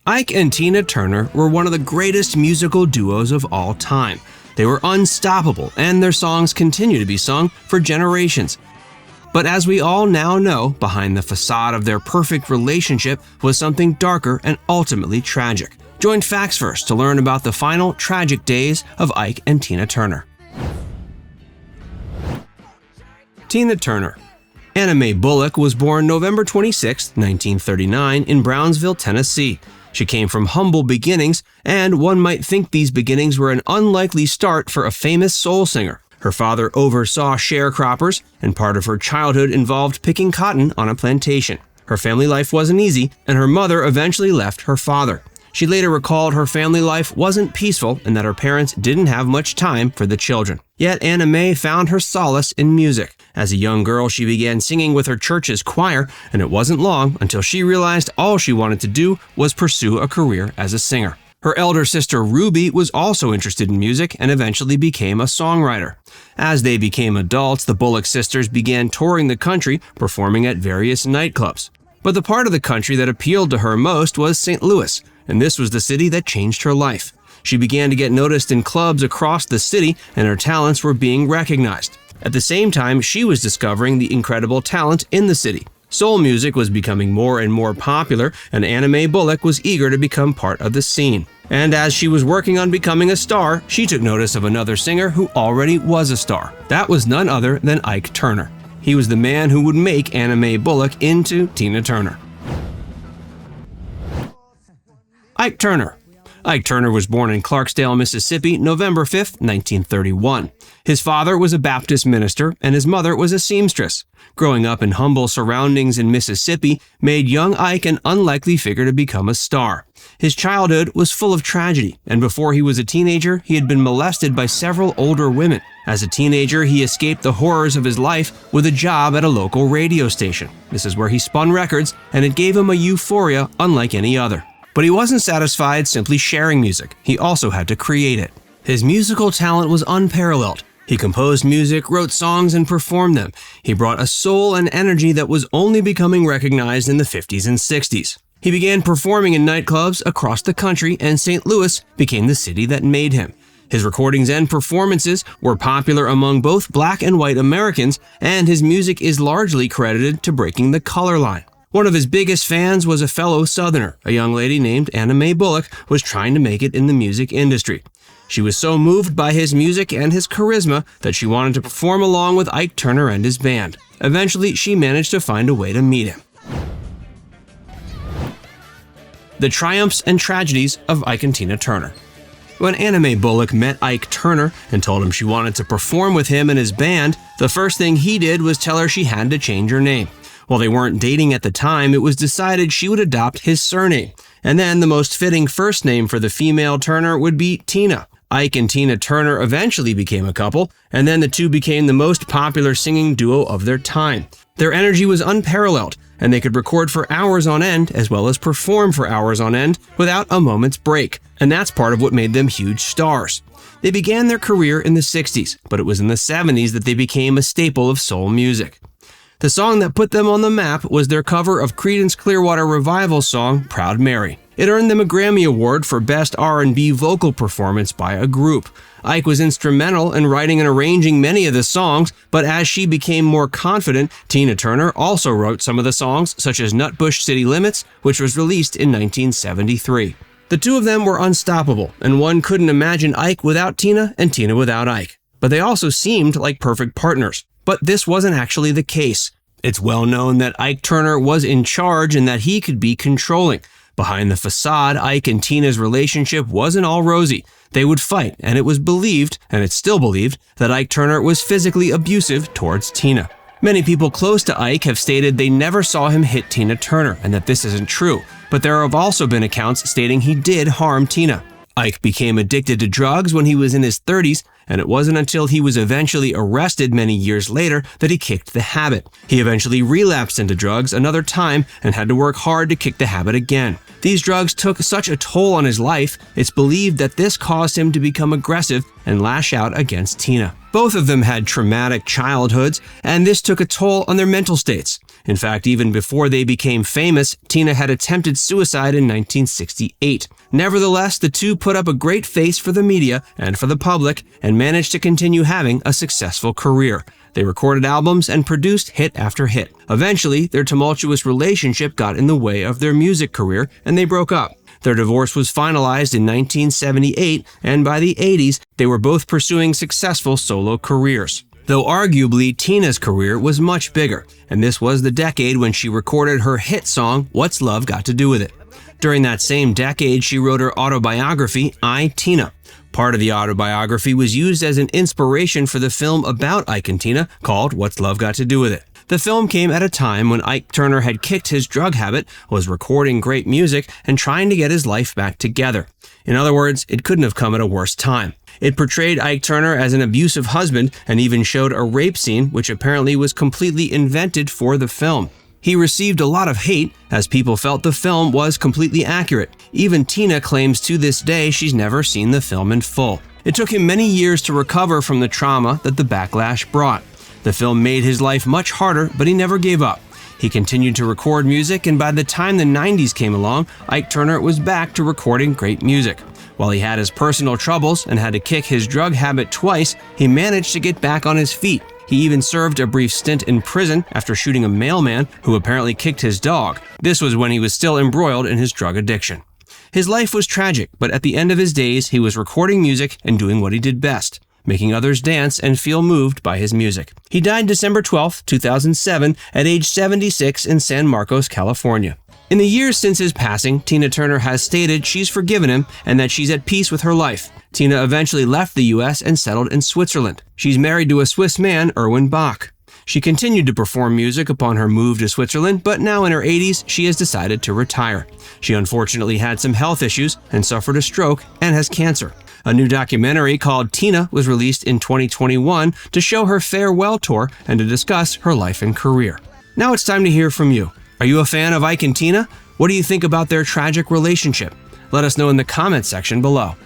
Ike and Tina Turner were one of the greatest musical duos of all time. They were unstoppable, and their songs continue to be sung for generations. But as we all now know, behind the facade of their perfect relationship was something darker and ultimately tragic. Join Facts First to learn about the final tragic days of Ike and Tina Turner. Tina Turner. Anna Mae Bullock was born November 26, 1939 in Brownsville, Tennessee. She came from humble beginnings, and one might think these beginnings were an unlikely start for a famous soul singer. Her father oversaw sharecroppers, and part of her childhood involved picking cotton on a plantation. Her family life wasn't easy, and her mother eventually left her father. She later recalled her family life wasn't peaceful and that her parents didn't have much time for the children. Yet Anna Mae found her solace in music. As a young girl, she began singing with her church's choir, and it wasn't long until she realized all she wanted to do was pursue a career as a singer. Her elder sister Ruby was also interested in music and eventually became a songwriter. As they became adults, the Bullock sisters began touring the country, performing at various nightclubs. But the part of the country that appealed to her most was St. Louis, and this was the city that changed her life. She began to get noticed in clubs across the city, and her talents were being recognized. At the same time, she was discovering the incredible talent in the city. Soul music was becoming more and more popular, and Anna Mae Bullock was eager to become part of the scene. And as she was working on becoming a star, she took notice of another singer who already was a star. That was none other than Ike Turner. He was the man who would make Anna Mae Bullock into Tina Turner. Ike Turner. Ike Turner was born in Clarksdale, Mississippi, November 5, 1931. His father was a Baptist minister, and his mother was a seamstress. Growing up in humble surroundings in Mississippi made young Ike an unlikely figure to become a star. His childhood was full of tragedy, and before he was a teenager, he had been molested by several older women. As a teenager, he escaped the horrors of his life with a job at a local radio station. This is where he spun records, and it gave him a euphoria unlike any other. But he wasn't satisfied simply sharing music. He also had to create it. His musical talent was unparalleled. He composed music, wrote songs, and performed them. He brought a soul and energy that was only becoming recognized in the 50s and 60s. He began performing in nightclubs across the country, and St. Louis became the city that made him. His recordings and performances were popular among both black and white Americans, and his music is largely credited to breaking the color line. One of his biggest fans was a fellow Southerner. A young lady named Anna Mae Bullock was trying to make it in the music industry. She was so moved by his music and his charisma that she wanted to perform along with Ike Turner and his band. Eventually, she managed to find a way to meet him. The triumphs and tragedies of Ike and Tina Turner. When Anna Mae Bullock met Ike Turner and told him she wanted to perform with him and his band, the first thing he did was tell her she had to change her name. While they weren't dating at the time, it was decided she would adopt his surname. And then the most fitting first name for the female Turner would be Tina. Ike and Tina Turner eventually became a couple, and then the two became the most popular singing duo of their time. Their energy was unparalleled, and they could record for hours on end as well as perform for hours on end without a moment's break. And that's part of what made them huge stars. They began their career in the 60s, but it was in the 70s that they became a staple of soul music. The song that put them on the map was their cover of Creedence Clearwater Revival's song, Proud Mary. It earned them a Grammy Award for Best R&B Vocal Performance by a Group. Ike was instrumental in writing and arranging many of the songs, but as she became more confident, Tina Turner also wrote some of the songs, such as Nutbush City Limits, which was released in 1973. The two of them were unstoppable, and one couldn't imagine Ike without Tina and Tina without Ike. But they also seemed like perfect partners. But this wasn't actually the case. It's well known that Ike Turner was in charge and that he could be controlling. Behind the facade, Ike and Tina's relationship wasn't all rosy. They would fight, and it was believed, and it's still believed, that Ike Turner was physically abusive towards Tina. Many people close to Ike have stated they never saw him hit Tina Turner, and that this isn't true. But there have also been accounts stating he did harm Tina. Ike became addicted to drugs when he was in his 30s, and it wasn't until he was eventually arrested many years later that he kicked the habit. He eventually relapsed into drugs another time and had to work hard to kick the habit again. These drugs took such a toll on his life, it's believed that this caused him to become aggressive and lash out against Tina. Both of them had traumatic childhoods, and this took a toll on their mental states. In fact, even before they became famous, Tina had attempted suicide in 1968. Nevertheless, the two put up a great face for the media and for the public and managed to continue having a successful career. They recorded albums and produced hit after hit. Eventually, their tumultuous relationship got in the way of their music career, and they broke up. Their divorce was finalized in 1978, and by the 80s, they were both pursuing successful solo careers. Though arguably, Tina's career was much bigger, and this was the decade when she recorded her hit song, What's Love Got to Do With It? During that same decade, she wrote her autobiography, I, Tina. Part of the autobiography was used as an inspiration for the film about Ike and Tina called What's Love Got to Do With It? The film came at a time when Ike Turner had kicked his drug habit, was recording great music, and trying to get his life back together. In other words, it couldn't have come at a worse time. It portrayed Ike Turner as an abusive husband and even showed a rape scene which apparently was completely invented for the film. He received a lot of hate as people felt the film was completely accurate. Even Tina claims to this day she's never seen the film in full. It took him many years to recover from the trauma that the backlash brought. The film made his life much harder, but he never gave up. He continued to record music, and by the time the 90s came along, Ike Turner was back to recording great music. While he had his personal troubles and had to kick his drug habit twice, he managed to get back on his feet. He even served a brief stint in prison after shooting a mailman who apparently kicked his dog. This was when he was still embroiled in his drug addiction. His life was tragic, but at the end of his days, he was recording music and doing what he did best, making others dance and feel moved by his music. He died December 12, 2007, at age 76 in San Marcos, California. In the years since his passing, Tina Turner has stated she's forgiven him and that she's at peace with her life. Tina eventually left the U.S. and settled in Switzerland. She's married to a Swiss man, Erwin Bach. She continued to perform music upon her move to Switzerland, but now in her 80s, she has decided to retire. She unfortunately had some health issues and suffered a stroke and has cancer. A new documentary called Tina was released in 2021 to show her farewell tour and to discuss her life and career. Now it's time to hear from you. Are you a fan of Ike and Tina? What do you think about their tragic relationship? Let us know in the comments section below.